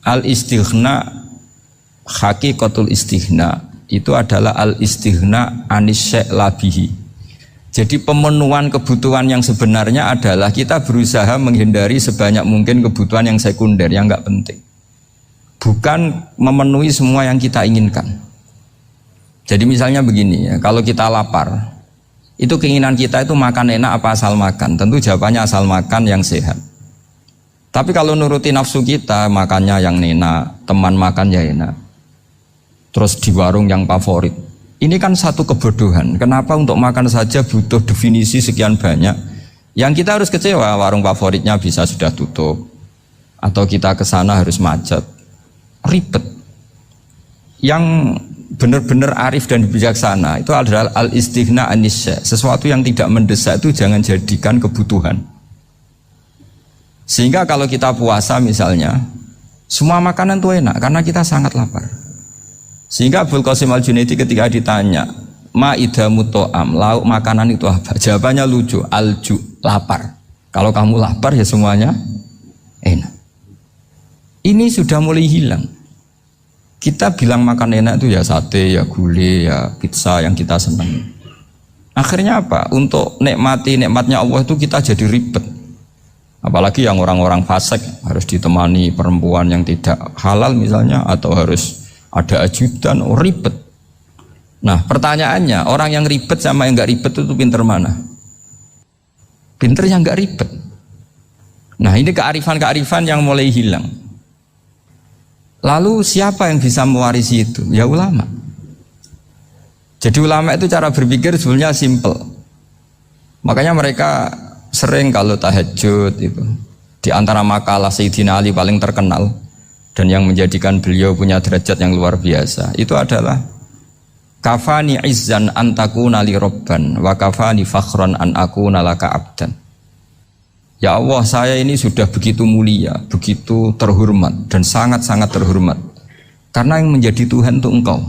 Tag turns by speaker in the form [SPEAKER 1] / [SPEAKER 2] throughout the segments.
[SPEAKER 1] Al-istighna, hakikatul istighna itu adalah al-istighna anis syai' labihi. Jadi pemenuhan kebutuhan yang sebenarnya adalah kita berusaha menghindari sebanyak mungkin kebutuhan yang sekunder, yang enggak penting. Bukan memenuhi semua yang kita inginkan. Jadi misalnya begini ya, kalau kita lapar, itu keinginan kita itu makan enak apa asal makan? Tentu jawabannya asal makan yang sehat. Tapi kalau nuruti nafsu kita, makannya yang enak, teman makan ya enak, terus di warung yang favorit. Ini kan satu kebodohan. Kenapa untuk makan saja butuh definisi sekian banyak? Yang kita harus kecewa, warung favoritnya bisa sudah tutup, atau kita ke sana harus macet, ribet. Yang benar-benar arif dan bijaksana itu adalah al-istighna anisya. Sesuatu yang tidak mendesak itu jangan jadikan kebutuhan. Sehingga kalau kita puasa misalnya, semua makanan itu enak karena kita sangat lapar. Sehingga Abul Qasim Al-Junaidi ketika ditanya, ma'idamu to'am, lauk makanan itu apa? Jawabannya lucu, alju, lapar. Kalau kamu lapar ya semuanya enak. Ini sudah mulai hilang. Kita bilang makan enak itu ya sate, ya gulai, ya pizza yang kita senang. Akhirnya apa? Untuk nikmati nikmatnya Allah itu kita jadi ribet. Apalagi yang orang-orang fasik harus ditemani perempuan yang tidak halal misalnya, atau harus ada ajudan, ribet. Nah pertanyaannya, orang yang ribet sama yang gak ribet itu pinter mana? Pinter yang gak ribet. Nah ini kearifan-kearifan yang mulai hilang. Lalu siapa yang bisa mewarisi itu? Ya ulama. Jadi ulama itu cara berpikir sebenarnya simple. Makanya mereka sering kalau tahajud itu, di antara makalah Sayyidina Ali paling terkenal dan yang menjadikan beliau punya derajat yang luar biasa itu adalah kafani izzan an takuna li robban wa kafani fakhran an akuna laka abdan. Ya Allah, saya ini sudah begitu mulia, begitu terhormat dan sangat-sangat terhormat karena yang menjadi Tuhan itu Engkau.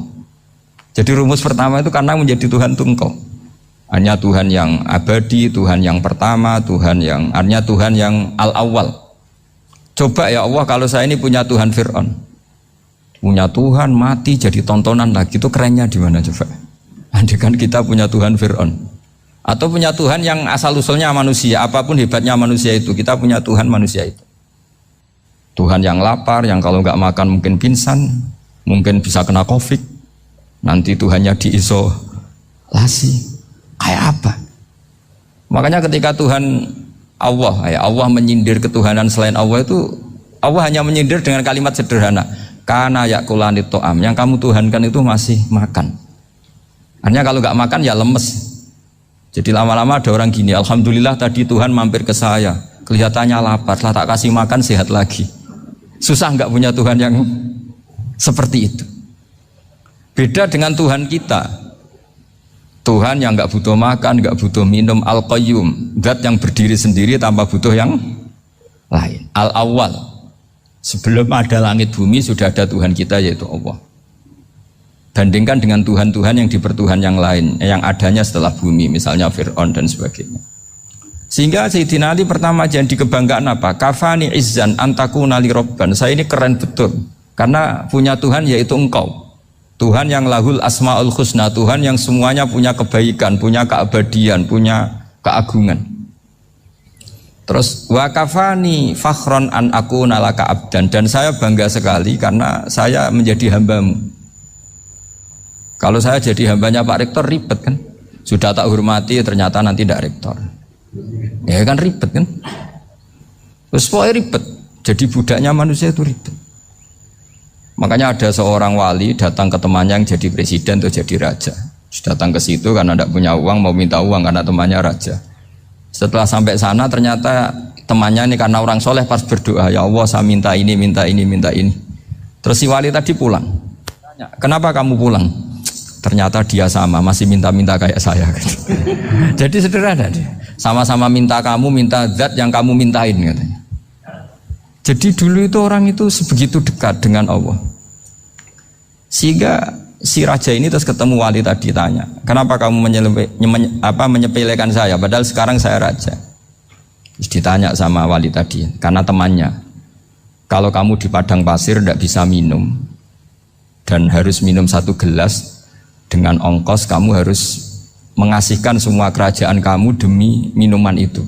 [SPEAKER 1] Jadi rumus pertama itu karena menjadi Tuhan itu Engkau. Hanya Tuhan yang abadi, Tuhan yang pertama, hanya Tuhan yang al-awwal. Coba ya Allah, kalau saya ini punya Tuhan Fir'aun, punya Tuhan mati jadi tontonan lagi, itu kerennya di mana coba? Andai kan kita punya Tuhan Fir'aun, atau punya Tuhan yang asal usulnya manusia, apapun hebatnya manusia itu, kita punya Tuhan manusia itu. Tuhan yang lapar, yang kalau nggak makan mungkin pingsan, mungkin bisa kena COVID, nanti Tuhannya diisolasi. Kayak apa? Makanya ketika Tuhan Allah menyindir ketuhanan selain Allah itu, Allah hanya menyindir dengan kalimat sederhana, kana yakulanit to'am, yang kamu tuhankan itu masih makan. Artinya kalau nggak makan ya lemes. Jadi lama-lama ada orang gini, alhamdulillah tadi Tuhan mampir ke saya, kelihatannya lapar, setelah tak kasih makan sehat lagi. Susah nggak punya Tuhan yang seperti itu. Beda dengan Tuhan kita. Tuhan yang nggak butuh makan, nggak butuh minum, al-qayyum, zat yang berdiri sendiri tanpa butuh yang lain, al-awwal. Sebelum ada langit bumi sudah ada Tuhan kita yaitu Allah. Bandingkan dengan Tuhan-Tuhan yang dipertuhan yang lain, yang adanya setelah bumi, misalnya Fir'aun dan sebagainya. Sehingga Sayyidina Ali pertama jadi kebanggaan apa? Kafani izzan antakuna li robban. Saya ini keren betul karena punya Tuhan yaitu Engkau. Tuhan yang lahul asma'ul husna, Tuhan yang semuanya punya kebaikan, punya keabadian, punya keagungan. Terus wa kafani fakhron an akuna laka abdan, dan saya bangga sekali karena saya menjadi hambamu. Kalau saya jadi hambanya Pak Rektor ribet kan, sudah tak hormati ternyata nanti tidak rektor, ya kan ribet kan. Terus pokoknya ribet, jadi budaknya manusia itu ribet. Makanya ada seorang wali datang ke temannya yang jadi presiden atau jadi raja. Datang ke situ karena tidak punya uang, mau minta uang karena temannya raja. Setelah sampai sana ternyata temannya ini karena orang soleh pas berdoa, ya Allah saya minta ini, minta ini, minta ini. Terus si wali tadi pulang. Tanya, kenapa kamu pulang? Ternyata dia sama, masih minta-minta kayak saya. Jadi sederhana dia. Sama-sama minta kamu, minta zat yang kamu mintain katanya. Jadi dulu itu orang itu sebegitu dekat dengan Allah. Sehingga si raja ini terus ketemu wali tadi tanya, kenapa kamu menyepelekan saya padahal sekarang saya raja. Terus ditanya sama wali tadi, karena temannya, Kalau kamu di padang pasir tidak bisa minum dan harus minum 1 gelas, dengan ongkos kamu harus mengasihkan semua kerajaan kamu demi minuman itu.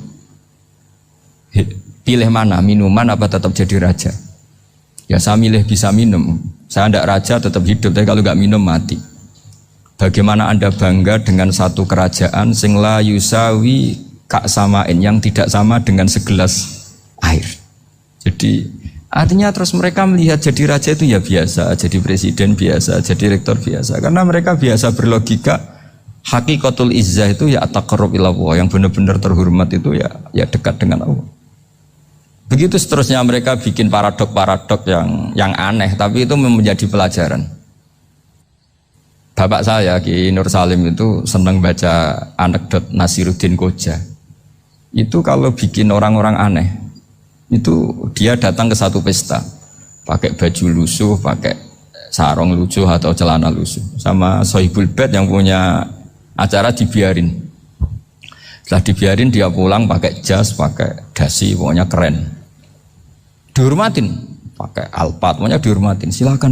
[SPEAKER 1] Pilih mana, minuman apa tetap jadi raja? Ya saya milih bisa minum. Saya tidak raja tetap hidup, tapi kalau nggak minum mati. Bagaimana Anda bangga dengan satu kerajaan sing la yusawi kak samain, yang tidak sama dengan segelas air? Jadi artinya terus mereka melihat jadi raja itu ya biasa, jadi presiden biasa, jadi rektor biasa. Karena mereka biasa berlogika, hakikatul izzah itu ya at-taqarrub ila Allah, yang benar-benar terhormat itu ya dekat dengan Allah. Begitu seterusnya mereka bikin paradok-paradok yang aneh, tapi itu menjadi pelajaran. Bapak saya Ki Nur Salim itu senang baca anekdot Nasiruddin Koja. Itu kalau bikin orang-orang aneh, itu dia datang ke satu pesta pakai baju lusuh, pakai sarung lusuh atau celana lusuh, sama Sohibul Bait yang punya acara dibiarin. Setelah dibiarin dia pulang pakai jas, pakai dasi, pokoknya keren. Dihormatin, pakai alpat, pokoknya dihormatin. Silakan.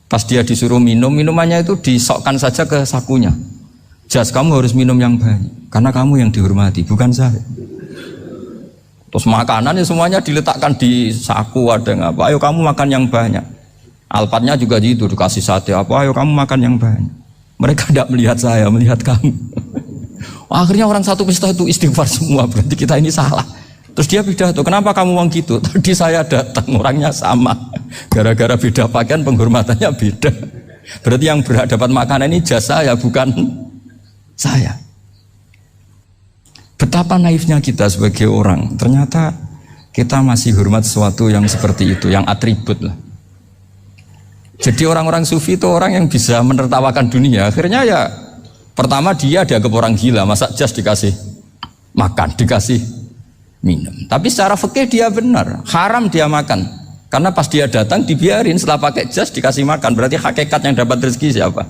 [SPEAKER 1] Pas dia disuruh minum, minumannya itu disokkan saja ke sakunya. Jas, kamu harus minum yang banyak, karena kamu yang dihormati, bukan saya. Terus makanan ya semuanya diletakkan di saku, ada yang apa, ayo kamu makan yang banyak. Alpatnya juga gitu, dikasih sate apa, ayo kamu makan yang banyak. Mereka tidak melihat saya, melihat kamu. Akhirnya orang satu pesta itu istighfar semua, berarti kita ini salah. Terus dia pidato, kenapa kamu uang gitu? Tadi saya datang, orangnya sama. Gara-gara beda pakaian, penghormatannya beda. Berarti yang berhak dapat makanan ini jasa ya, bukan saya. Betapa naifnya kita sebagai orang. Ternyata kita masih hormat sesuatu yang seperti itu, yang atribut lah. Jadi orang-orang sufi itu orang yang bisa menertawakan dunia. Akhirnya ya, pertama dia dianggap orang gila, masa jas dikasih makan, dikasih minum. Tapi secara fikih dia benar, haram dia makan. Karena pas dia datang dibiarin, setelah pakai jas dikasih makan. Berarti hakikat yang dapat rezeki siapa?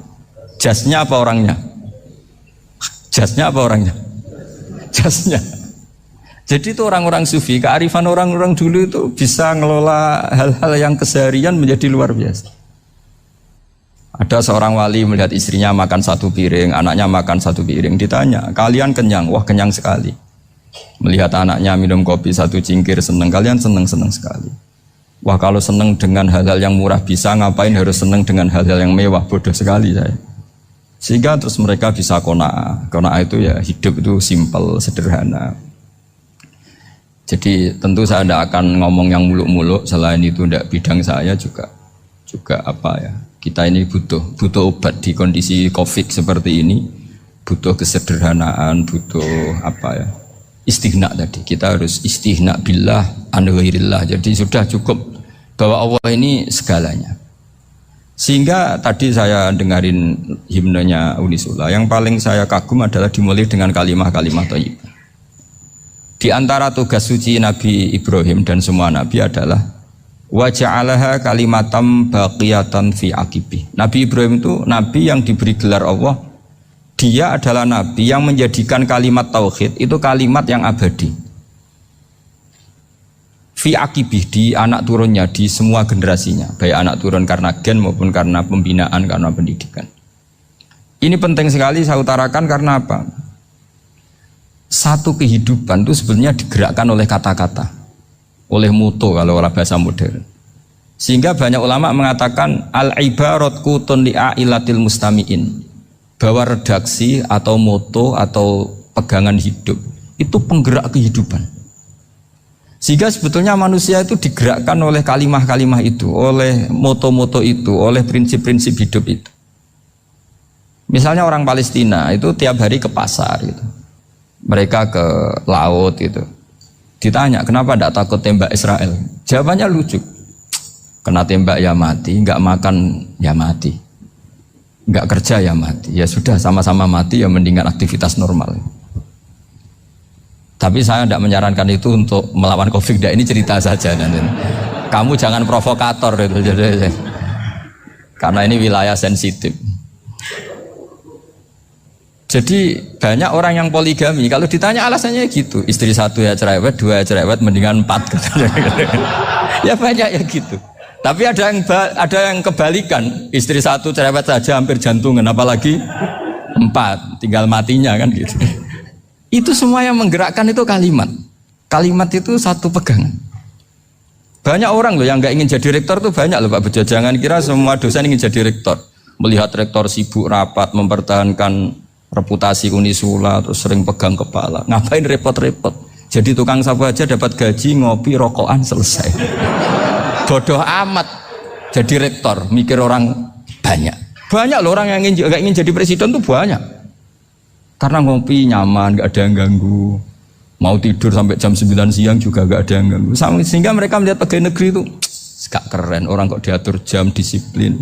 [SPEAKER 1] Jasnya apa orangnya? Jasnya apa orangnya? Jasnya. Jadi itu orang-orang sufi, kearifan orang-orang dulu itu bisa ngelola hal-hal yang keseharian menjadi luar biasa. Ada seorang wali melihat istrinya makan 1 piring, anaknya makan 1 piring. Ditanya, kalian kenyang? Wah, kenyang sekali. Melihat anaknya minum kopi 1 cingkir, senang. Kalian senang sekali. Wah, kalau senang dengan hal-hal yang murah bisa, ngapain harus senang dengan hal-hal yang mewah? Bodoh sekali saya. Sehingga terus mereka bisa qanaah. Qanaah itu ya hidup itu simpel, sederhana. Jadi tentu saya tidak akan ngomong yang muluk-muluk, selain itu tidak bidang saya juga apa ya. Kita ini butuh obat di kondisi Covid seperti ini, butuh kesederhanaan, butuh apa ya, istighna tadi. Kita harus istighna billah an ghairillah. Jadi sudah cukup bahwa Allah ini segalanya. Sehingga tadi saya dengarin himnenya Unisula, yang paling saya kagum adalah dimulai dengan kalimat-kalimat thayyibah. Di antara tugas suci Nabi Ibrahim dan semua Nabi adalah wa ja'alaha kalimatam baqiyatan fi aqibi. Nabi Ibrahim itu Nabi yang diberi gelar Allah. Dia adalah Nabi yang menjadikan kalimat tauhid itu kalimat yang abadi. Fi aqibi, di anak turunnya, di semua generasinya. Baik anak turun karena gen maupun karena pembinaan, karena pendidikan. Ini penting sekali saya utarakan karena apa? Satu kehidupan itu sebenarnya digerakkan oleh kata-kata, oleh mutu kalau orang bahasa modern. Sehingga banyak ulama mengatakan al-ibarat kutun li'ailatil mustami'in, bahwa redaksi atau moto atau pegangan hidup itu penggerak kehidupan. Sehingga sebetulnya manusia itu digerakkan oleh kalimah-kalimah itu, oleh moto-moto itu, oleh prinsip-prinsip hidup itu. Misalnya orang Palestina itu tiap hari ke pasar gitu. Mereka ke laut gitu. Ditanya, kenapa tidak takut tembak Israel? Jawabannya lucu. Kena tembak ya mati, enggak makan ya mati, enggak kerja ya mati. Ya sudah, sama-sama mati ya, mendingan aktivitas normal. Tapi saya tidak menyarankan itu untuk melawan COVID. Ini cerita saja. Kamu jangan provokator itu. Karena ini wilayah sensitif. Jadi banyak orang yang poligami, kalau ditanya alasannya gitu, istri 1 ya cerewet, 2 ya cerewet, mendingan 4. Ya banyak ya gitu. Tapi ada yang kebalikan, istri satu cerewet saja hampir jantungan, apalagi 4, tinggal matinya kan gitu. Itu semua yang menggerakkan itu kalimat. Kalimat itu satu pegangan. Banyak orang loh yang nggak ingin jadi rektor tuh banyak loh Pak Bejo. Jangan kira semua dosen ingin jadi rektor. Melihat rektor sibuk rapat, mempertahankan reputasi Unisula, terus sering pegang kepala. Ngapain repot-repot? Jadi tukang sapu aja dapat gaji, ngopi, rokokan, selesai. Bodoh amat jadi rektor, mikir orang banyak. Banyak loh orang yang gak ingin jadi presiden tuh banyak. Karena ngopi nyaman, gak ada yang ganggu. Mau tidur sampai jam 9 siang juga gak ada yang ganggu. Sehingga mereka melihat pegawai negeri itu gak keren, orang kok diatur jam, disiplin.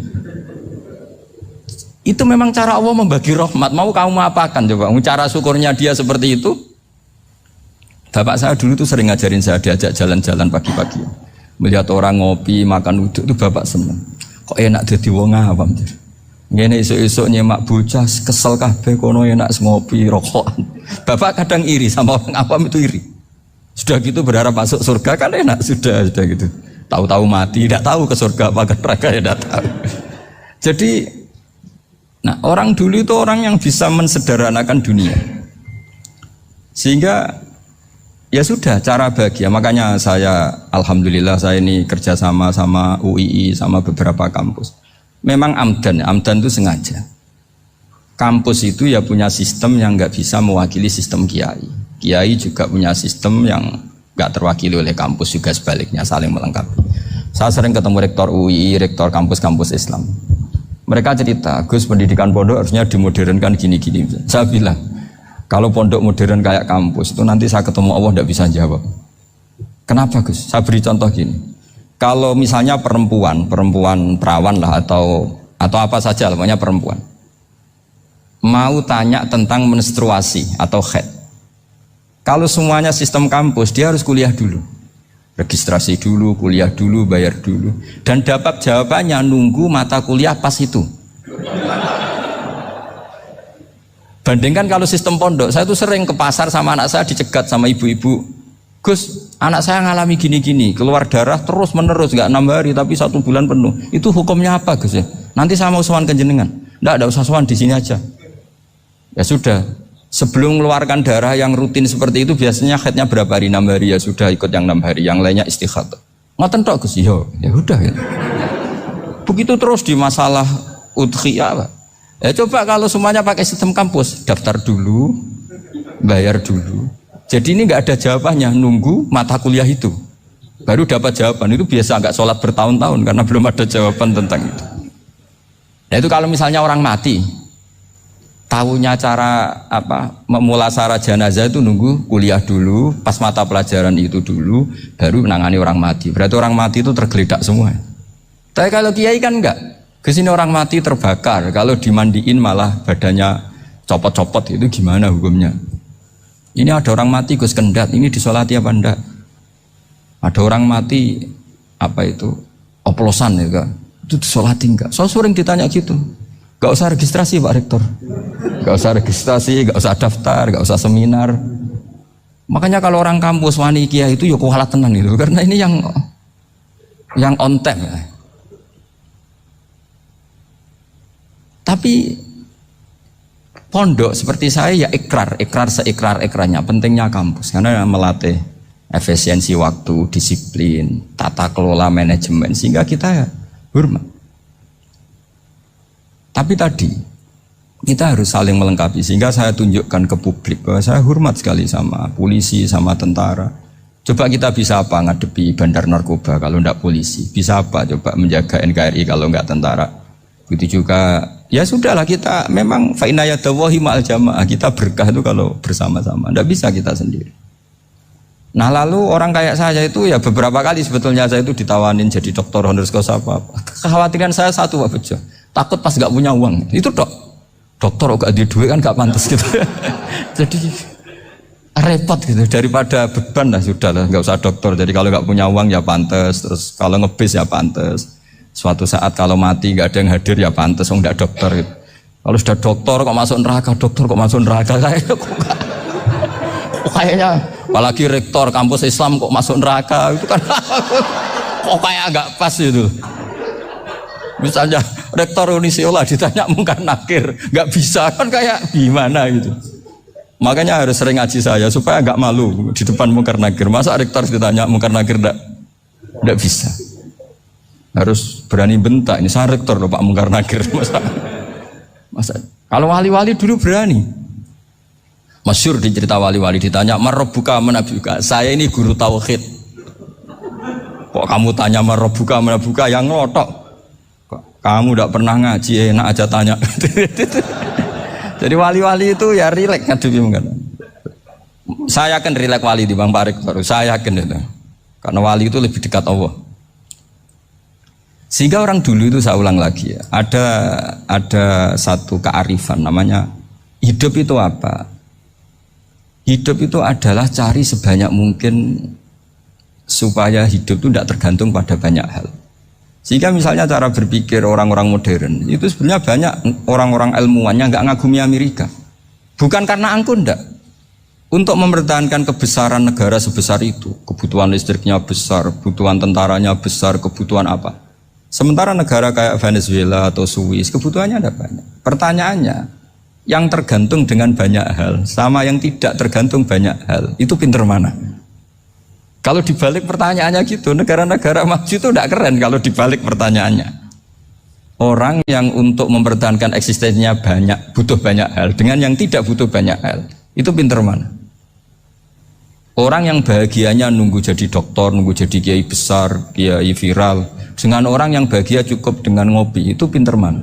[SPEAKER 1] Itu memang cara Allah membagi rahmat. Mau kamu apakan coba? Cara syukurnya dia seperti itu. Bapak saya dulu tuh sering ngajarin saya, diajak jalan-jalan pagi-pagi. Melihat orang ngopi, makan uduk itu bapak seneng. Kok enak jadi wong awam. Ngene esuk-esuk nyemak bocah kesel kabeh kono enak ngopi rokokan. Bapak kadang iri sama orang awam itu iri. Sudah gitu berharap masuk surga kan enak sudah gitu. Tahu-tahu mati, tidak tahu ke surga apa ke neraka ya tidak tahu. Jadi nah orang dulu itu orang yang bisa mensederhanakan dunia. Sehingga ya sudah, cara bahagia. Makanya saya, alhamdulillah saya ini kerjasama sama UII, sama beberapa kampus. Memang amdan itu sengaja. Kampus itu ya punya sistem yang nggak bisa mewakili sistem kiai. Kiai juga punya sistem yang nggak terwakili oleh kampus, juga sebaliknya, saling melengkapi. Saya sering ketemu rektor UII, rektor kampus-kampus Islam. Mereka cerita, Gus pendidikan pondok harusnya dimodernkan gini-gini. Saya bilang, kalau pondok modern kayak kampus itu nanti saya ketemu Allah tidak bisa jawab. Kenapa Gus? Saya beri contoh gini. Kalau misalnya perempuan perawan lah atau apa saja, namanya perempuan, mau tanya tentang menstruasi atau haid. Kalau semuanya sistem kampus, dia harus kuliah dulu, registrasi dulu, kuliah dulu, bayar dulu, dan dapat jawabannya nunggu mata kuliah pas itu. Bandingkan kalau sistem pondok, saya tuh sering ke pasar sama anak saya dicegat sama ibu-ibu. Gus, anak saya ngalami gini-gini, keluar darah terus menerus, nggak 6 hari tapi 1 bulan penuh. Itu hukumnya apa Gus ya? Nanti saya mau sowan ke jenengan. Nggak usah sowan, di sini aja. Ya sudah, sebelum mengeluarkan darah yang rutin seperti itu biasanya haidnya berapa hari? 6 hari ya sudah ikut yang 6 hari, yang lainnya istikhadah. Ngoten tok Gus, ya udah ya. Begitu terus di masalah udhiyah Pak. Ya coba kalau semuanya pakai sistem kampus, daftar dulu, bayar dulu. Jadi ini nggak ada jawabannya, nunggu mata kuliah itu, baru dapat jawaban. Itu biasa nggak sholat bertahun-tahun karena belum ada jawaban tentang itu. Nah itu kalau misalnya orang mati, tahunya cara apa memulasara jenazah itu nunggu kuliah dulu, pas mata pelajaran itu dulu, baru menangani orang mati. Berarti orang mati itu tergeledak semua. Tapi kalau kiai kan enggak. Kesini orang mati terbakar, kalau dimandiin malah badannya copot-copot, itu gimana hukumnya? Ini ada orang mati Gus Kendat, ini disolati apa enggak? Ada orang mati apa itu oplosan ya kan? Itu disolati enggak? So sering ditanya gitu. Gak usah registrasi Pak Rektor, gak usah registrasi, gak usah daftar, gak usah seminar. Makanya kalau orang kampus wani kiai itu ya kualat tenan gitu, karena ini yang on time ya. Tapi pondok seperti saya ya ikrar seikrar-ikrarnya. Pentingnya kampus karena melatih efisiensi waktu, disiplin, tata kelola manajemen sehingga kita hormat. Tapi tadi kita harus saling melengkapi sehingga saya tunjukkan ke publik bahwa saya hormat sekali sama polisi, sama tentara. Coba kita bisa apa ngadepi bandar narkoba kalau enggak polisi? Bisa apa coba menjaga NKRI kalau enggak tentara? Begitu juga ya sudahlah kita memang fa inna yadallahi ma'al jamaah, kita berkah itu kalau bersama-sama, tidak bisa kita sendiri. Nah lalu orang kayak saya itu ya beberapa kali sebetulnya saya itu ditawanin jadi doktor honoris causa apa. Kekhawatiran saya satu Pak Bejo, takut pas gak punya uang, itu dokter gak ada duit kan gak pantas gitu. Jadi repot gitu, daripada beban lah sudah lah, gak usah dokter. Jadi kalau gak punya uang ya pantas, terus kalau ngebis ya pantas. Suatu saat kalau mati gak ada yang hadir ya pantas, enggak dokter gitu. Kalau sudah dokter kok masuk neraka, kayaknya apalagi rektor kampus Islam kok masuk neraka itu kan Kok kayak agak pas itu. Misalnya rektor Unisiola ditanya Mungkar Nakir, nggak bisa kan kayak gimana gitu. Makanya harus sering ngaji saya supaya agak malu di depan Mungkar Nakir. Masa rektor ditanya Mungkar Nakir nggak bisa. Harus berani bentak. Ini saya rektor loh Pak Mungkar Nakir. Masa kalau wali-wali dulu berani. Masyhur di cerita wali-wali ditanya Marabbuka manabuka. Saya ini guru tauhid. Kok kamu tanya Marabbuka manabuka yang ngelotok? Kamu tidak pernah ngaji, enak aja tanya. Jadi wali-wali itu ya rileks ngadepi mungkin. Saya yakin rileks wali di Bang Pak Rektor. Saya yakin itu. Karena wali itu lebih dekat Allah. Sehingga orang dulu itu saya ulang lagi ya. Ada satu kearifan namanya hidup itu apa? Hidup itu adalah cari sebanyak mungkin supaya hidup itu tidak tergantung pada banyak hal. Sehingga misalnya cara berpikir orang-orang modern itu sebenarnya banyak orang-orang ilmuwan yang nggak ngagumi Amerika. Bukan karena angkuh ndak. Untuk mempertahankan kebesaran negara sebesar itu, kebutuhan listriknya besar, kebutuhan tentaranya besar, kebutuhan apa. Sementara negara kayak Venezuela atau Swiss kebutuhannya ada banyak. Pertanyaannya, yang tergantung dengan banyak hal sama yang tidak tergantung banyak hal, itu pinter mana? Kalau dibalik pertanyaannya gitu, negara-negara maju itu tidak keren kalau dibalik pertanyaannya. Orang yang untuk mempertahankan eksistensinya banyak, butuh banyak hal, dengan yang tidak butuh banyak hal, itu pinter mana? Orang yang bahagianya nunggu jadi dokter, nunggu jadi kiai besar, kiai viral, dengan orang yang bahagia cukup dengan ngopi, itu pinter mana?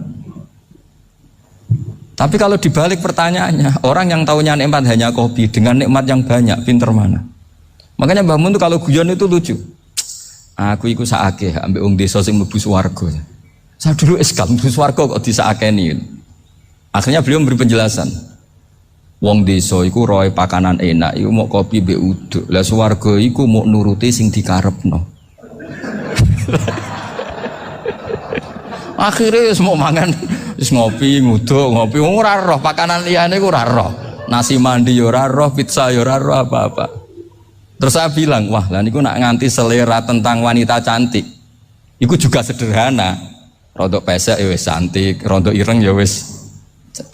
[SPEAKER 1] Tapi kalau dibalik pertanyaannya, orang yang tahunya nikmat hanya kopi, dengan nikmat yang banyak, pinter mana? Makanya Mbah Mun tuh kalau guyon itu lucu. Aku iku sakake ambek wong desa sing mlebu swarga. Saya dulu eskal mlebu swarga kok disakeni. Akhirnya beliau memberi penjelasan. Wong desa iku roe pakanan enak, iku mau kopi mbek uduk. Lah swarga iku mau nuruti sing dikarepno. Akhirnya wis mau mangan, wis ngopi, nguduk, ngopi ora roh pakanan liyane ku ora roh. Nasi mandi yo ora roh, pizza yo ora roh apa-apa. Terus saya bilang, wah lah niku nak nganti selera tentang wanita cantik. Iku juga sederhana. Rodok pesek ya wis cantik, rodok ireng ya wis.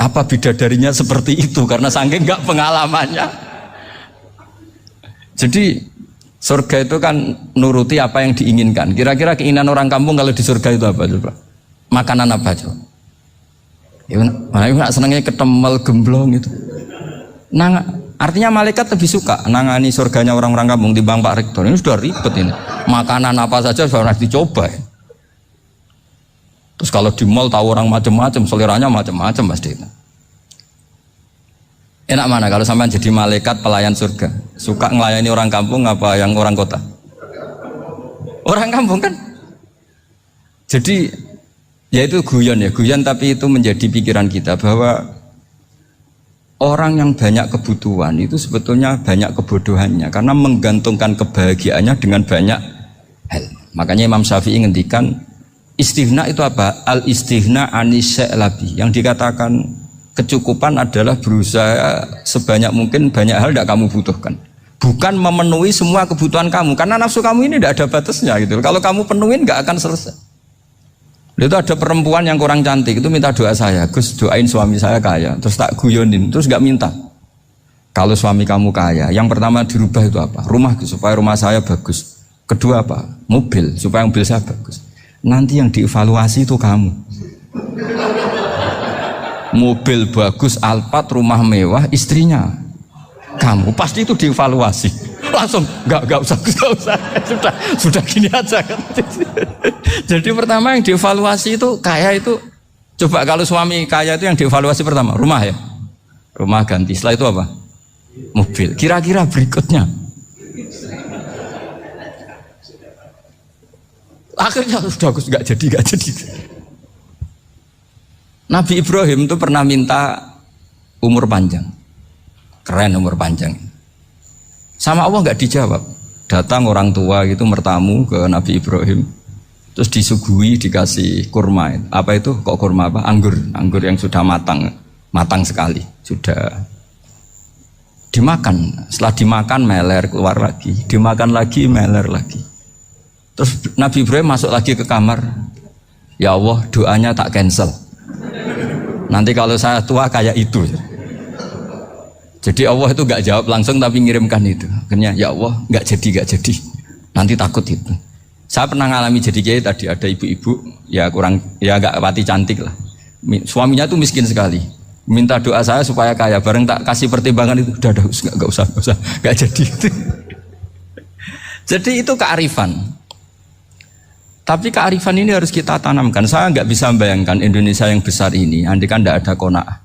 [SPEAKER 1] Apa bidadarinya seperti itu karena saking enggak pengalamannya. Jadi surga itu kan nuruti apa yang diinginkan. Kira-kira keinginan orang kampung kalau di surga itu apa coba? Makanan apa coba? Ya nak senengnya ketemel gemblong itu. Artinya malaikat lebih suka nangani surganya orang-orang kampung timbang Pak Rektor. Ini sudah ribet ini. Makanan apa saja sudah harus dicoba ya. Terus kalau di mall tahu orang macam-macam, seleranya macam-macam pasti itu. Enak mana kalau sampai jadi malaikat pelayan surga? Suka ngelayani orang kampung apa yang orang kota? Orang kampung kan? Jadi ya itu guyon ya, guyon tapi itu menjadi pikiran kita bahwa orang yang banyak kebutuhan itu sebetulnya banyak kebodohannya karena menggantungkan kebahagiaannya dengan banyak hal. Makanya Imam Syafi'i ngendikan istighna itu apa? Al istighna anisya'i. Yang dikatakan kecukupan adalah berusaha sebanyak mungkin banyak hal tidak kamu butuhkan. Bukan memenuhi semua kebutuhan kamu karena nafsu kamu ini tidak ada batasnya gitu. Kalau kamu penuhin nggak akan selesai. Itu ada perempuan yang kurang cantik itu minta doa saya, Gus doain suami saya kaya, terus tak guyonin, terus nggak minta. Kalau suami kamu kaya, yang pertama dirubah itu apa? Rumah supaya rumah saya bagus. Kedua apa? Mobil supaya mobil saya bagus. Nanti yang dievaluasi itu kamu. Mobil bagus, Alphard, rumah mewah, istrinya kamu pasti itu dievaluasi. Langsung nggak usah sudah gini aja kan. Jadi pertama yang dievaluasi itu kaya itu coba kalau suami kaya itu yang dievaluasi pertama rumah ya, rumah ganti. Setelah itu apa? Mobil. Kira-kira berikutnya akhirnya sudah nggak jadi. Nabi Ibrahim itu pernah minta umur panjang, keren umur panjang. Sama Allah nggak dijawab. Datang orang tua gitu mertamu ke Nabi Ibrahim, terus disuguhi dikasih kurma. Apa itu? Kok kurma apa? Anggur yang sudah matang sekali, sudah dimakan. Setelah dimakan meler keluar lagi, dimakan lagi meler lagi. Terus Nabi Ibrahim masuk lagi ke kamar. Ya Allah, doanya tak cancel. Nanti kalau saya tua kayak itu. Jadi Allah itu gak jawab langsung tapi ngirimkan itu. Akhirnya ya Allah gak jadi. Nanti takut itu. Saya pernah ngalami jadi kiai tadi, ada ibu-ibu ya kurang ya agak pati cantik lah. Suaminya tuh miskin sekali. Minta doa saya supaya kaya. Bareng tak kasih pertimbangan itu, udah enggak usah, enggak jadi. Jadi itu kearifan. Tapi kearifan ini harus kita tanamkan. Saya enggak bisa membayangkan Indonesia yang besar ini andai kan enggak ada qanaah.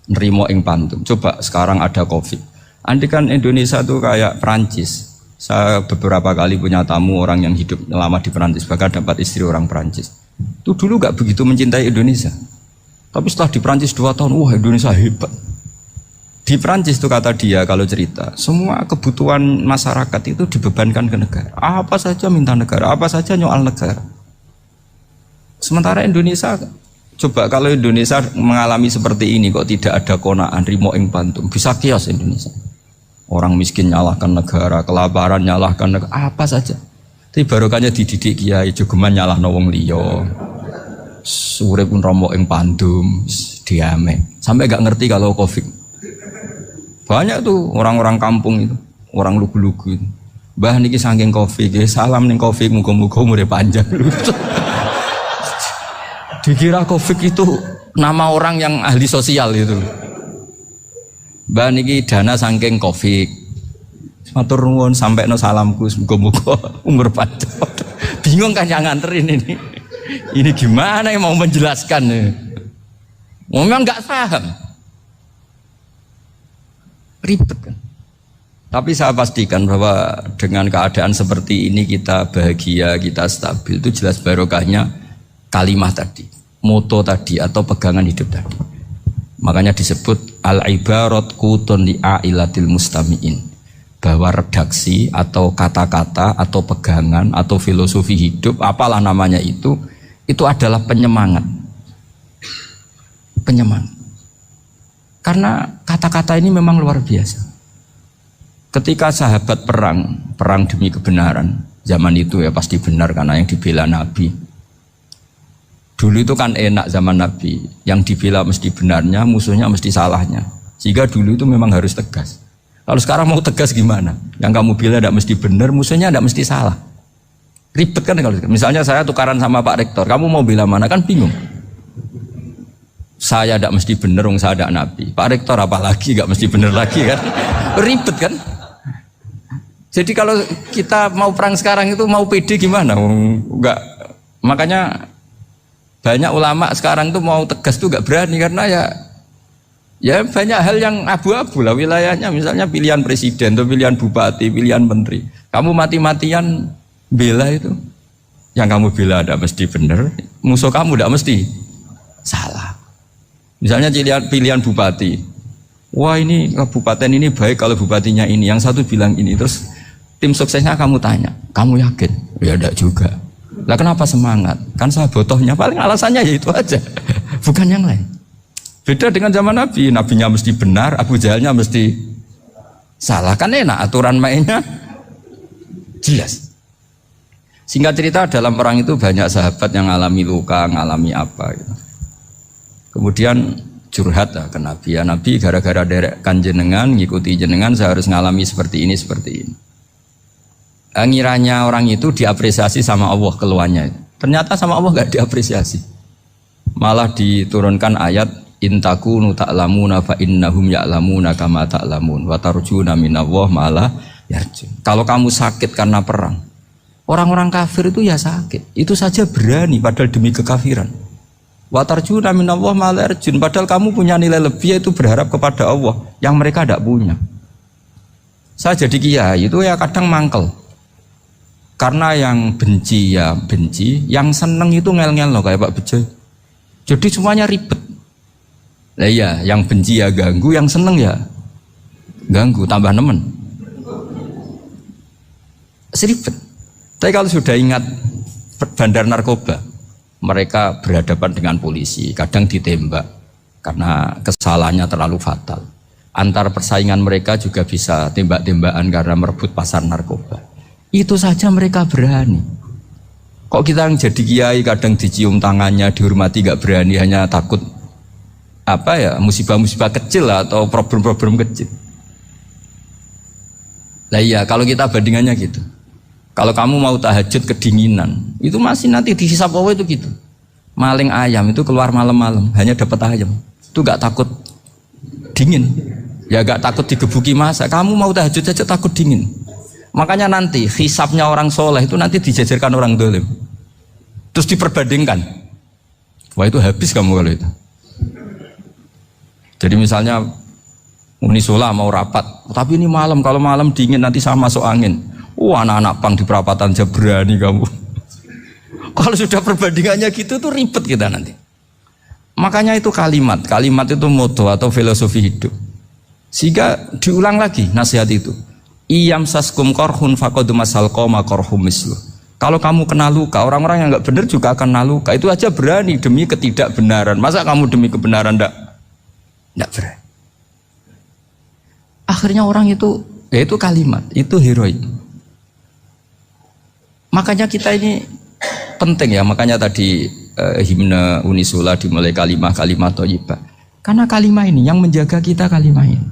[SPEAKER 1] Nerimo ing pantum. Coba sekarang ada Covid. Andai kan Indonesia tuh kayak Perancis. Saya beberapa kali punya tamu orang yang hidup lama di Perancis, bahkan dapat istri orang Perancis. Itu dulu gak begitu mencintai Indonesia. Tapi setelah di Perancis 2 tahun, wah Indonesia hebat. Di Perancis itu kata dia kalau cerita, semua kebutuhan masyarakat itu dibebankan ke negara. Apa saja minta negara, apa saja nyoal negara. Sementara Indonesia, coba kalau Indonesia mengalami seperti ini kok tidak ada qanaah rimo ing pantum, bisa kios Indonesia. Orang miskin nyalahkan negara, kelaparan nyalahkan negara, apa saja. Tapi barokahnya dididik kiai, jogeman nyalahno wong liya. Urip pun romo ing pandum, diame. Sampai gak ngerti kalau Covid. Banyak tuh orang-orang kampung itu, orang lugu-lugu itu. Mbah niki saking Covid, salam ning Covid, muga-muga umure panjang. Dikira Covid itu nama orang yang ahli sosial itu. Mbak niki dana saking Covid. Matur nuwun sampekno salamku muga-muga umur panjang. Bingung kan yang nganterin ini. Ini gimana yang mau menjelaskan? Memang enggak paham. Ribet kan. Tapi saya pastikan bahwa dengan keadaan seperti ini kita bahagia, kita stabil, itu jelas barokahnya kalimah tadi, moto tadi atau pegangan hidup tadi. Makanya disebut al-ibarat qutun li'ailatil mustami'in, bahwa redaksi atau kata-kata atau pegangan atau filosofi hidup apalah namanya itu adalah penyemangat. Karena kata-kata ini memang luar biasa. Ketika sahabat perang demi kebenaran, zaman itu ya pasti benar karena yang dibela Nabi. Dulu itu kan enak zaman Nabi, yang dibela mesti benarnya, musuhnya mesti salahnya. Sehingga dulu itu memang harus tegas. Kalau sekarang mau tegas gimana? Yang kamu bela tidak mesti benar, musuhnya tidak mesti salah. Ribet kan kalau misalnya saya tukaran sama Pak Rektor, kamu mau bela mana kan bingung. Saya tidak mesti benar, saya tidak Nabi. Pak Rektor apalagi nggak mesti benar lagi kan? Ribet kan? Jadi kalau kita mau perang sekarang itu mau pede gimana? Enggak. Makanya banyak ulama sekarang tuh mau tegas tuh gak berani karena ya banyak hal yang abu-abu lah wilayahnya, misalnya pilihan presiden atau pilihan bupati, pilihan menteri. Kamu mati-matian bela itu, yang kamu bela tidak mesti benar, musuh kamu tidak mesti salah. Misalnya pilihan bupati, wah ini kabupaten ini baik kalau bupatinya ini, yang satu bilang ini, terus tim suksesnya kamu tanya, kamu yakin? Ya tidak juga. Lah kenapa semangat? Kan saya botohnya, paling alasannya ya itu aja, bukan yang lain. Beda dengan zaman Nabi, Nabinya mesti benar, Abu Jahalnya mesti salah, kan enak aturan mainnya jelas. Singkat cerita dalam perang itu banyak sahabat yang ngalami luka, ngalami apa gitu. Kemudian curhat ke Nabi, ya Nabi gara-gara derekkan jenengan, ngikuti jenengan saya harus ngalami seperti ini. Ngiranya orang itu diapresiasi sama Allah keluarnya. Ternyata sama Allah gak diapresiasi. Malah diturunkan ayat intakunu ta'lamuna fa innahum ya'lamuna kama ta'lamun wa tarjuna minallah malah yarjun. Kalau kamu sakit karena perang, orang-orang kafir itu ya sakit. Itu saja berani padahal demi kekafiran. Wa tarjuna minallah malah yarjun. Padahal kamu punya nilai lebih yaitu berharap kepada Allah yang mereka tidak punya. Saya jadi kiai itu ya kadang mangkel. Karena yang benci ya benci, yang seneng itu ngel-ngel loh kayak Pak Bejo. Jadi semuanya ribet. Nah iya, yang benci ya ganggu, yang seneng ya ganggu, tambah nemen. Seribet. Tapi kalau sudah ingat bandar narkoba, mereka berhadapan dengan polisi, kadang ditembak karena kesalahannya terlalu fatal. Antar persaingan mereka juga bisa tembak-tembakan karena merebut pasar narkoba. Itu saja mereka berani. Kok kita yang jadi kiai kadang dicium tangannya, dihormati gak berani, hanya takut apa ya, musibah-musibah kecil lah, atau problem-problem kecil. Lah iya, kalau kita bandingannya gitu. Kalau kamu mau tahajud kedinginan, itu masih nanti dihisab Allah itu gitu. Maling ayam itu keluar malam-malam, hanya dapat ayam. Itu gak takut dingin. Ya gak takut digebuki masa. Kamu mau tahajud saja takut dingin. Makanya nanti hisabnya orang soleh itu nanti dijajarkan orang dolim. Terus diperbandingkan. Wah itu habis kamu kalau itu. Jadi misalnya Unisula mau rapat, tapi ini malam, kalau malam dingin nanti sama masuk angin. Anak-anak pang di perapatan aja berani kamu. Kalau sudah perbandingannya gitu tuh ribet kita nanti. Makanya itu kalimat itu moto atau filosofi hidup. Sehingga diulang lagi nasihat itu. Iyam saskum korhun fakodu masal koma korhum mislu. Kalau kamu kena luka, orang-orang yang nggak benar juga akan kena luka. Itu aja berani demi ketidakbenaran. Masa kamu demi kebenaran nggak berani? Akhirnya orang itu, ya itu kalimat, itu heroik. Makanya kita ini penting ya, makanya tadi himne Unisula dimulai kalimat thayyibah. Karena kalimat ini yang menjaga kita kalimat ini.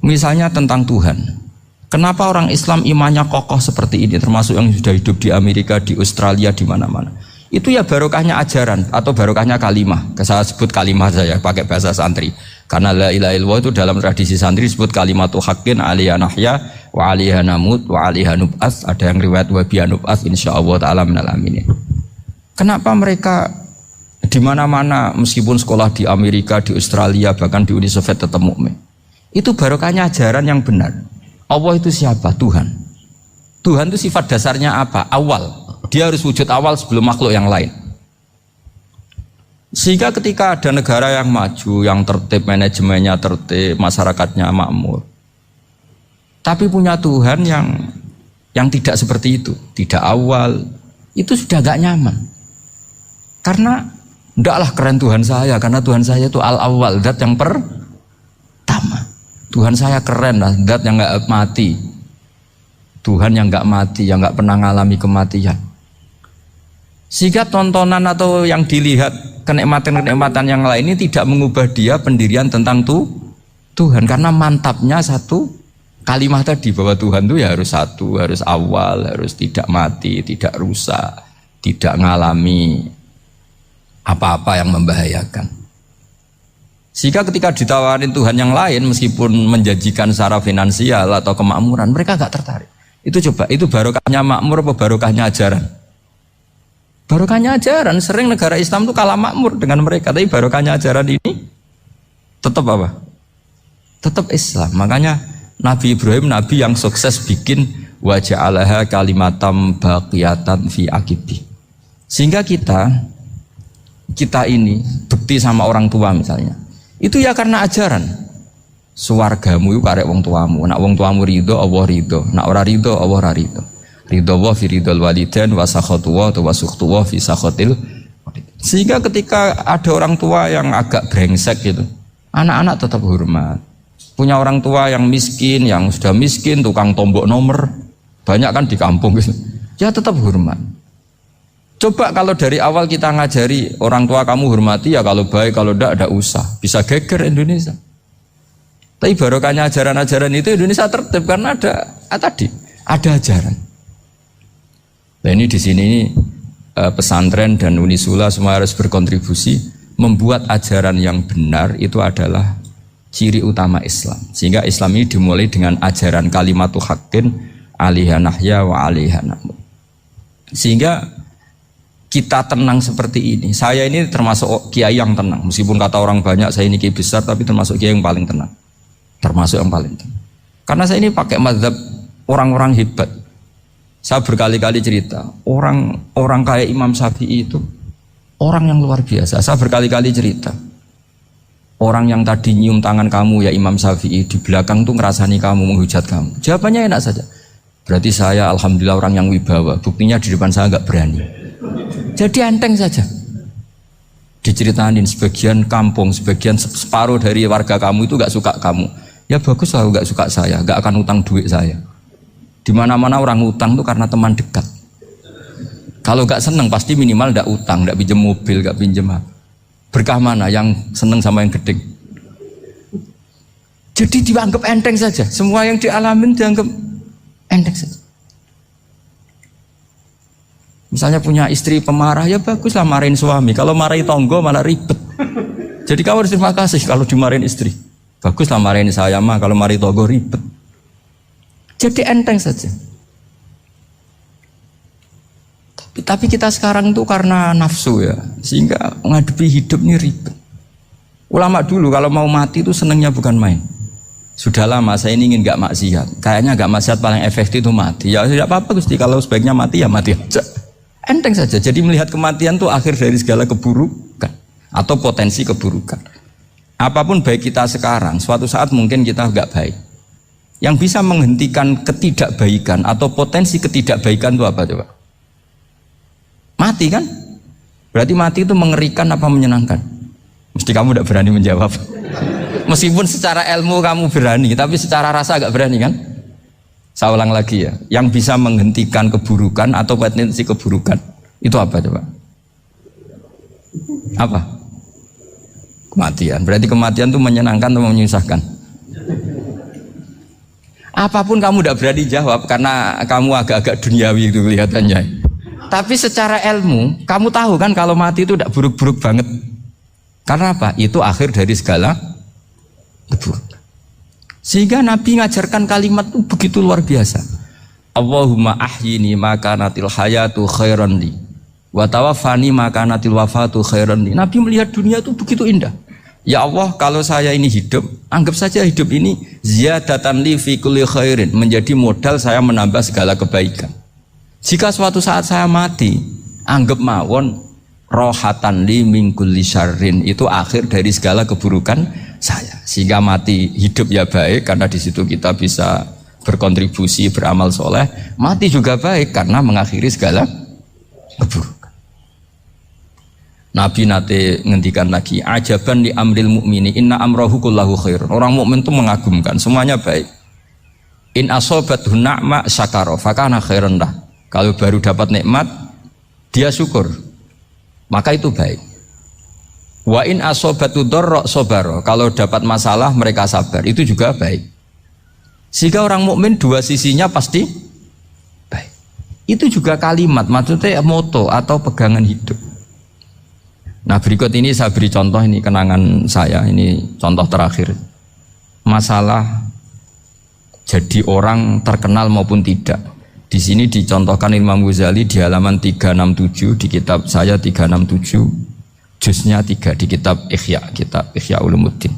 [SPEAKER 1] Misalnya tentang Tuhan. Kenapa orang Islam imannya kokoh seperti ini, termasuk yang sudah hidup di Amerika, di Australia, di mana-mana. Itu ya barokahnya ajaran atau barokahnya kalimah. Saya sebut kalimah saya pakai bahasa santri. Karena la ilaha illallah itu dalam tradisi santri disebut kalimatu haqqin alaiha nahya wa alaiha namut wa alaiha nub'ats. Ada yang riwayat wa biha nub'ats insyaallah taala minal aminin. Kenapa mereka di mana-mana meskipun sekolah di Amerika, di Australia, bahkan di Uni Soviet tetap mukmin? Itu barokahnya ajaran yang benar. Allah itu siapa? Tuhan. Tuhan itu sifat dasarnya apa? Awal. Dia harus wujud awal sebelum makhluk yang lain. Sehingga ketika ada negara yang maju, yang tertib, manajemennya tertib, masyarakatnya makmur, tapi punya Tuhan yang tidak seperti itu, tidak awal, itu sudah gak nyaman. Karena ndaklah keren Tuhan saya, karena Tuhan saya itu al-awwal, zat yang pertama. Tuhan saya keren lah, zat yang gak mati. Tuhan yang gak mati, yang gak pernah mengalami kematian. Sehingga tontonan atau yang dilihat kenikmatan-kenikmatan yang lain ini tidak mengubah dia pendirian tentang Tuhan. Karena mantapnya satu kalimat tadi bahwa Tuhan itu ya harus satu, harus awal, harus tidak mati, tidak rusak, tidak mengalami apa-apa yang membahayakan. Sehingga ketika ditawarin Tuhan yang lain meskipun menjanjikan secara finansial atau kemakmuran, mereka gak tertarik. Itu coba, itu barokahnya makmur apa barokahnya ajaran? Barokahnya ajaran. Sering negara Islam itu kalah makmur dengan mereka, tapi barokahnya ajaran ini tetap apa? Tetap Islam. Makanya Nabi Ibrahim, Nabi yang sukses bikin wa ja'alaha kalimatam baqiyatan fi aqibi. Sehingga kita ini bekti sama orang tua misalnya, itu ya karena ajaran. Suwargamu itu karek wong tuamu. Nak wong tuamu ridho, Allah ridho. Nak ora ridho, Allah ora ridho. Ridho wa fi ridhol walidain wa sakhatu wa sukhtu wa fi sakhatil. Sehingga ketika ada orang tua yang agak brengsek gitu, anak-anak tetap hormat. Punya orang tua yang miskin, yang sudah miskin, tukang tombok nomor, banyak kan di kampung gitu. Ya tetap hormat. Coba kalau dari awal kita ngajari orang tua kamu hormati ya, kalau baik, kalau tidak usah. Bisa geger Indonesia. Tapi barokahnya ajaran-ajaran itu Indonesia tertib karena ada ajaran. Nah ini di sini pesantren dan Unisula semua harus berkontribusi membuat ajaran yang benar itu adalah ciri utama Islam. Sehingga Islam ini dimulai dengan ajaran kalimatu haqqin alaiha nahya wa alaiha namut. Sehingga kita tenang seperti ini. Saya ini termasuk kiai yang tenang. Meskipun kata orang banyak saya ini kiai besar, tapi termasuk kiai yang paling tenang. Termasuk yang paling tenang. Karena saya ini pakai mazhab orang-orang hebat. Saya berkali-kali cerita, orang kayak Imam Syafi'i itu orang yang luar biasa. Saya berkali-kali cerita, orang yang tadi nyium tangan kamu ya Imam Syafi'i, di belakang tuh ngerasani kamu, menghujat kamu. Jawabannya enak saja. Berarti saya alhamdulillah orang yang wibawa. Buktinya di depan saya nggak berani. Jadi enteng saja. Diceritain sebagian kampung, sebagian separuh dari warga kamu itu nggak suka kamu. Ya bagus lah nggak suka saya, nggak akan utang duit saya. Di mana-mana orang utang itu karena teman dekat. Kalau gak seneng pasti minimal ndak utang, ndak pinjem mobil, gak pinjem apa. Berkah mana yang seneng sama yang gede? Jadi dianggap enteng saja. Semua yang dialamin dianggap enteng saja. Misalnya punya istri pemarah, ya baguslah marahin suami. Kalau marahin tonggo malah ribet. Jadi kamu harus terima kasih kalau dimarahin istri. Baguslah marahin saya mah, kalau marahin tonggo ribet. Jadi enteng saja. Tapi kita sekarang itu karena nafsu ya, sehingga menghadapi hidup ini ribet. Ulama dulu kalau mau mati itu senengnya bukan main. Sudah lama saya ini ingin gak maksiat. Kayaknya gak maksiat paling efektif itu mati. Ya tidak apa-apa Gusti, kalau sebaiknya mati ya mati aja. Enteng saja. Jadi melihat kematian itu akhir dari segala keburukan atau potensi keburukan. Apapun baik kita sekarang, suatu saat mungkin kita gak baik. Yang bisa menghentikan ketidakbaikan atau potensi ketidakbaikan itu apa coba? Mati kan? Berarti mati itu mengerikan apa menyenangkan? Mesti kamu tidak berani menjawab. Meskipun secara ilmu kamu berani, tapi secara rasa agak berani kan? Saya ulang lagi ya. Yang bisa menghentikan keburukan atau potensi keburukan itu apa coba? Apa? Kematian. Berarti kematian itu menyenangkan atau menyusahkan? Apapun kamu tidak berani jawab karena kamu agak-agak duniawi itu kelihatannya. Tapi secara ilmu, kamu tahu kan kalau mati itu tidak buruk-buruk banget. Karena apa? Itu akhir dari segala keburukan. Sehingga Nabi ngajarkan kalimat itu begitu luar biasa. Allahumma ahyini makanatil hayatu khairan li wa tawaffani makanatil wafatu khairan li. Nabi melihat dunia itu begitu indah. Ya Allah, kalau saya ini hidup, anggap saja hidup ini ziyadatan li fi kulli khairin, menjadi modal saya menambah segala kebaikan. Jika suatu saat saya mati, anggap mawon rohatan li min kulli syarrin, itu akhir dari segala keburukan saya. Sehingga mati hidup ya baik karena di situ kita bisa berkontribusi beramal soleh. Mati juga baik karena mengakhiri segala keburukan. Nabi nate ngendikan lagi, ajaban li amril mu'mini inna amrahu kullahu khair. Orang mukmin itu mengagumkan, semuanya baik. In asobathu na'ma syakara fakana khairan lah. Kalau baru dapat nikmat, dia syukur, maka itu baik. Wa in asobatu dorro sobaro, kalau dapat masalah mereka sabar, itu juga baik. Sehingga orang mukmin dua sisinya pasti baik. Itu juga kalimat, maksudnya moto atau pegangan hidup. Nah berikut ini saya beri contoh, ini kenangan saya, ini contoh terakhir. Masalah jadi orang terkenal maupun tidak. Di sini dicontohkan Imam Ghazali di halaman 367 di kitab saya 367, juznya 3 di kitab Ihya Ulumuddin.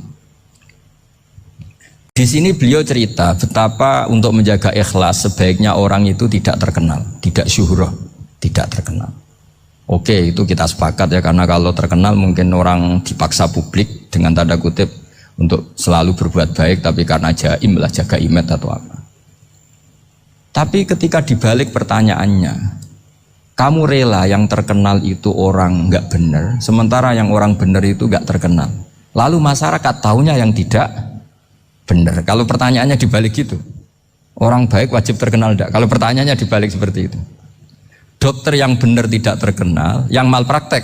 [SPEAKER 1] Di sini beliau cerita betapa untuk menjaga ikhlas sebaiknya orang itu tidak terkenal, tidak syuhrah, tidak terkenal. Oke, itu kita sepakat ya, karena kalau terkenal mungkin orang dipaksa publik dengan tanda kutip untuk selalu berbuat baik, tapi karena jaim lah, jaga image atau apa. Tapi ketika dibalik pertanyaannya, kamu rela yang terkenal itu orang nggak benar, sementara yang orang benar itu nggak terkenal. Lalu masyarakat taunya yang tidak benar. Kalau pertanyaannya dibalik gitu, orang baik wajib terkenal enggak? Kalau pertanyaannya dibalik seperti itu, dokter yang benar tidak terkenal, yang malpraktek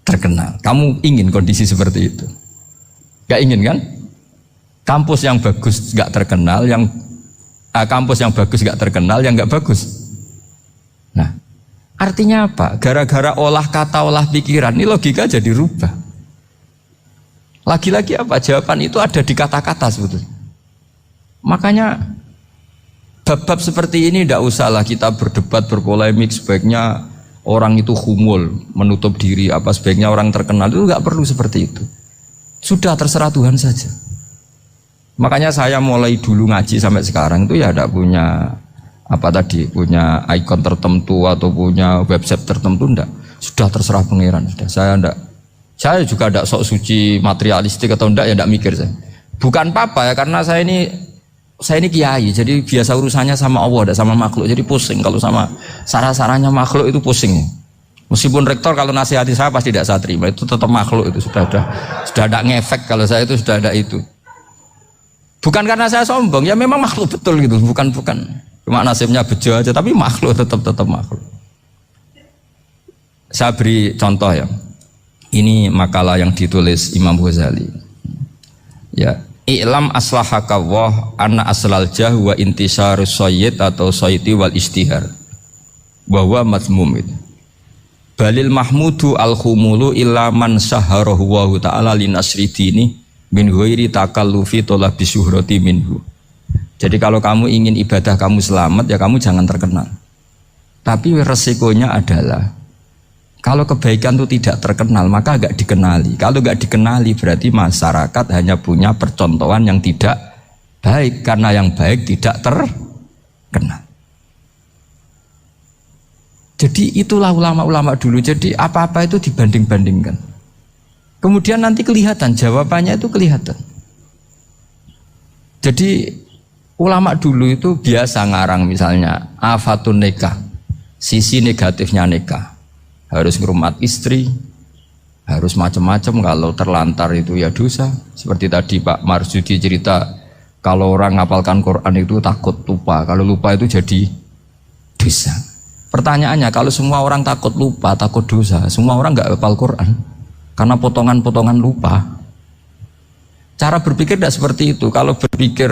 [SPEAKER 1] terkenal. Kamu ingin kondisi seperti itu? Gak ingin kan? Kampus yang bagus gak terkenal, kampus yang bagus gak terkenal, yang gak bagus. Nah, artinya apa? Gara-gara olah kata, olah pikiran, ini logika jadi rubah. Lagi-lagi apa? Jawaban itu ada di kata-kata sebetulnya. Makanya bab-bab seperti ini tidak usahlah kita berdebat, berpolemik. Sebaiknya orang itu humul, menutup diri, apa sebaiknya orang terkenal, itu nggak perlu seperti itu. Sudah terserah Tuhan saja. Makanya saya mulai dulu ngaji sampai sekarang itu ya tidak punya punya ikon tertentu atau punya website tertentu, enggak. Sudah terserah pangeran. Sudah. Saya juga tidak sok suci materialistik atau enggak, ya tidak mikir saya. Bukan apa-apa ya, karena saya ini kiai, jadi biasa urusannya sama Allah, tidak sama makhluk. Jadi pusing kalau sama sarah-sarahnya makhluk itu pusing. Meskipun rektor kalau nasihati saya pasti tidak saya terima, itu tetap makhluk, itu sudah ada ngefek kalau saya itu sudah ada itu. Bukan karena saya sombong, ya memang makhluk betul gitu, bukan. Cuma nasibnya bejo aja, tapi makhluk tetap makhluk. saya beri contoh ya. Ini makalah yang ditulis Imam Ghazali. Ya, i'lam aslahakawah anna aslal jah wa intisarus sayyid atau sayyidi wal istihar. Bahwa mazmum itu. Balil mahmudu al-khumulu illa man saharahu wa ta'ala linasri dini min ghairi takallufi talabi syuhrati minhu. Jadi kalau kamu ingin ibadah kamu selamat ya kamu jangan terkenal. Tapi resikonya adalah kalau kebaikan itu tidak terkenal maka agak dikenali. Kalau agak dikenali berarti masyarakat hanya punya percontohan yang tidak baik karena yang baik tidak terkenal. Jadi itulah ulama-ulama dulu. Jadi apa-apa itu dibanding-bandingkan. Kemudian nanti kelihatan, jawabannya itu kelihatan. Jadi ulama dulu itu biasa ngarang misalnya afatun nikah, sisi negatifnya nikah. Harus ngurmat istri, harus macam-macam, kalau terlantar itu ya dosa. Seperti tadi Pak Marsudi cerita, kalau orang ngapalkan Quran itu takut lupa, kalau lupa itu jadi dosa. Pertanyaannya, kalau semua orang takut lupa, takut dosa, semua orang nggak hafal Quran karena potongan-potongan lupa. Cara berpikir tidak seperti itu. Kalau berpikir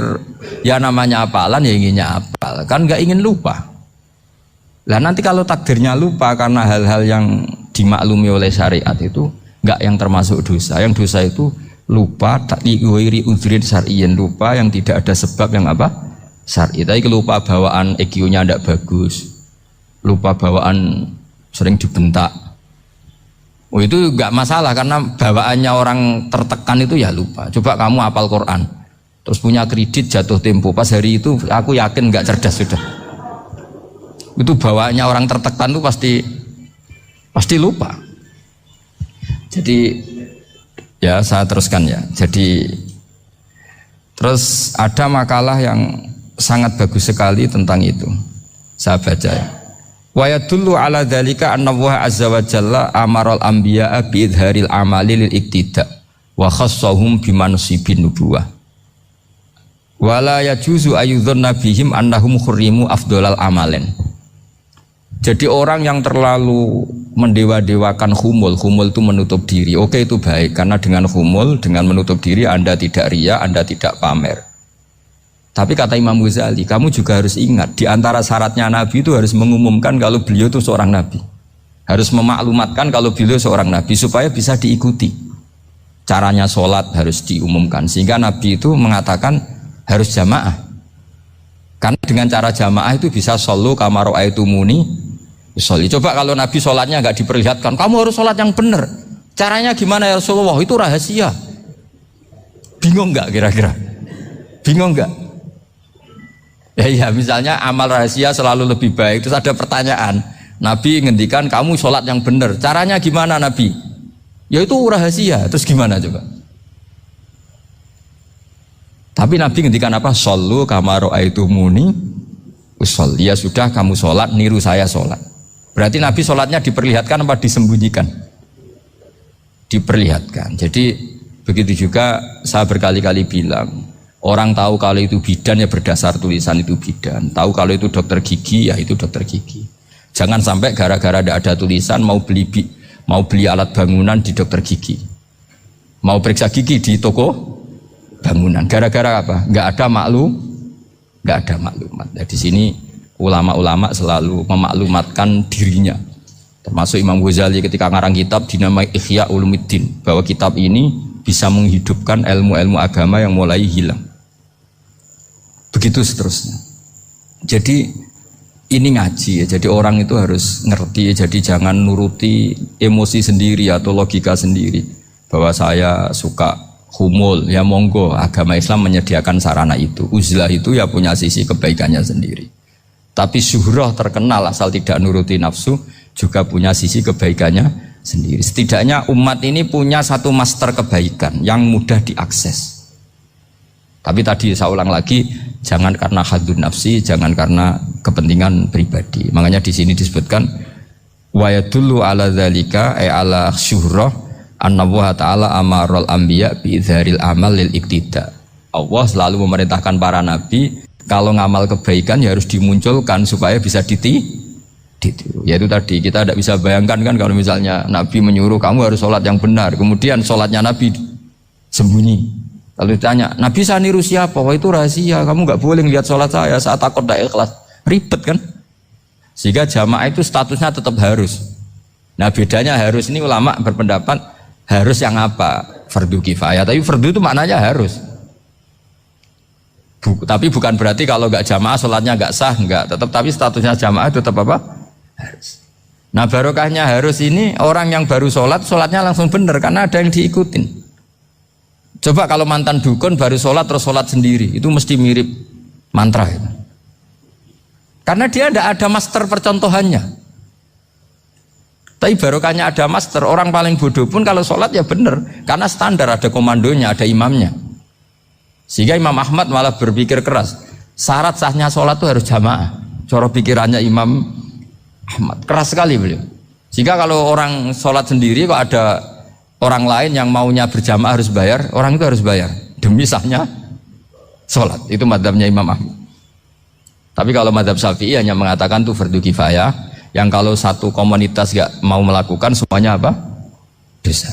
[SPEAKER 1] ya namanya hafalan ya inginnya hafal, kan nggak ingin lupa. Lah nanti kalau takdirnya lupa karena hal-hal yang dimaklumi oleh syariat itu nggak yang termasuk dosa. Yang dosa itu lupa takliwiri udhrin syar'iyyin, lupa yang tidak ada sebab yang apa? Syar'i. Tapi lupa bawaan EQ-nya tidak bagus. Lupa bawaan sering dibentak. Oh itu enggak masalah karena bawaannya orang tertekan itu ya lupa. Coba kamu hafal Quran, terus punya kredit jatuh tempo, pas hari itu aku yakin enggak cerdas sudah. Itu bawaannya orang tertekan itu pasti lupa. Jadi ya saya teruskan ya. Jadi terus ada makalah yang sangat bagus sekali tentang itu. Saya baca ya. Wa yadullu ala dzalika anna Allah azza wa jalla amaral anbiya'a bi idharil amali lil iktida wa khassahum bi mansibin nubuwah wa la yajuzu ayyudhanna bihim annahum khurrimu afdhalal amalen. Jadi orang yang terlalu mendewa-dewakan khumul itu menutup diri. Oke, itu baik karena dengan khumul, dengan menutup diri Anda tidak riya, Anda tidak pamer. Tapi kata Imam Ghazali, kamu juga harus ingat di antara syaratnya Nabi itu harus mengumumkan kalau beliau itu seorang Nabi. Harus memaklumatkan kalau beliau seorang Nabi supaya bisa diikuti. Caranya sholat harus diumumkan sehingga Nabi itu mengatakan harus jamaah. Karena dengan cara jamaah itu bisa shollu kama ra'aitumuni sholli. Coba kalau Nabi sholatnya nggak diperlihatkan, kamu harus sholat yang benar. Caranya gimana ya Rasulullah? Itu rahasia. Bingung nggak kira-kira? Bingung nggak? Ya misalnya amal rahasia selalu lebih baik. Terus ada pertanyaan, Nabi ngendikan kamu sholat yang benar, caranya gimana Nabi? Ya itu rahasia. Terus gimana coba? Tapi Nabi ngendikan apa? Shollu kama ra'aitumuni usolli. Ya sudah kamu sholat, niru saya sholat. Berarti Nabi sholatnya diperlihatkan apa disembunyikan? Diperlihatkan. Jadi begitu juga saya berkali-kali bilang, orang tahu kalau itu bidan ya berdasar tulisan itu bidan. Tahu kalau itu dokter gigi ya itu dokter gigi. Jangan sampai gara-gara tidak ada tulisan mau beli alat bangunan di dokter gigi, mau periksa gigi di toko bangunan. Gara-gara apa? Nggak ada maklumat. Nah, di sini ulama-ulama selalu memaklumatkan dirinya. Termasuk Imam Ghazali ketika ngarang kitab dinamai Ihya Ulumuddin, bahwa kitab ini bisa menghidupkan ilmu-ilmu agama yang mulai hilang. Begitu seterusnya. Jadi ini ngaji ya. Jadi orang itu harus ngerti ya. Jadi jangan nuruti emosi sendiri atau logika sendiri. Bahwa saya suka humul, ya monggo. Agama Islam menyediakan sarana itu. Uzlah itu ya punya sisi kebaikannya sendiri. Tapi syuhrah terkenal asal tidak nuruti nafsu juga punya sisi kebaikannya sendiri. Setidaknya umat ini punya satu master kebaikan yang mudah diakses. Tapi tadi saya ulang lagi, jangan karena hadun nafsi, jangan karena kepentingan pribadi. Makanya di sini disebutkan wa yadullu ala dzalika ay ala syuhrah anna Allah taala amarul anbiya bi idharil amal lil iktida. Allah selalu memerintahkan para nabi kalau ngamal kebaikan ya harus dimunculkan supaya bisa ditiru. Yaitu tadi kita tidak bisa bayangkan kan kalau misalnya Nabi menyuruh kamu harus sholat yang benar, kemudian sholatnya Nabi sembunyi. Kalau ditanya, Nabi saya niru siapa? Wah itu rahasia, kamu nggak boleh lihat sholat saya saat takut tidak ikhlas. Ribet kan? Sehingga jamaah itu statusnya tetap harus. Nah bedanya harus ini ulama berpendapat harus yang apa? Fardu kifayah. Tapi fardu itu maknanya harus. Tapi bukan berarti kalau nggak jamaah sholatnya nggak sah, nggak. Tapi statusnya jamaah tetap apa? Harus. Nah barokahnya harus ini orang yang baru sholat, sholatnya langsung benar karena ada yang diikutin. Coba kalau mantan dukun baru sholat terus sholat sendiri, itu mesti mirip mantra itu. Karena dia tidak ada master percontohannya. Tapi barokahnya ada master, orang paling bodoh pun kalau sholat ya benar, karena standar ada komandonya, ada imamnya. Sehingga Imam Ahmad malah berpikir keras, syarat sahnya sholat itu harus jamaah. Cara pikirannya Imam Ahmad keras sekali beliau. Sehingga kalau orang sholat sendiri kok ada orang lain yang maunya berjamaah harus bayar, orang itu harus bayar demi sahnya sholat. Itu madzhabnya Imam Ahmad. Tapi kalau madzhab Syafi'i hanya mengatakan itu fardu kifayah, yang kalau satu komunitas gak mau melakukan semuanya apa? Dosa.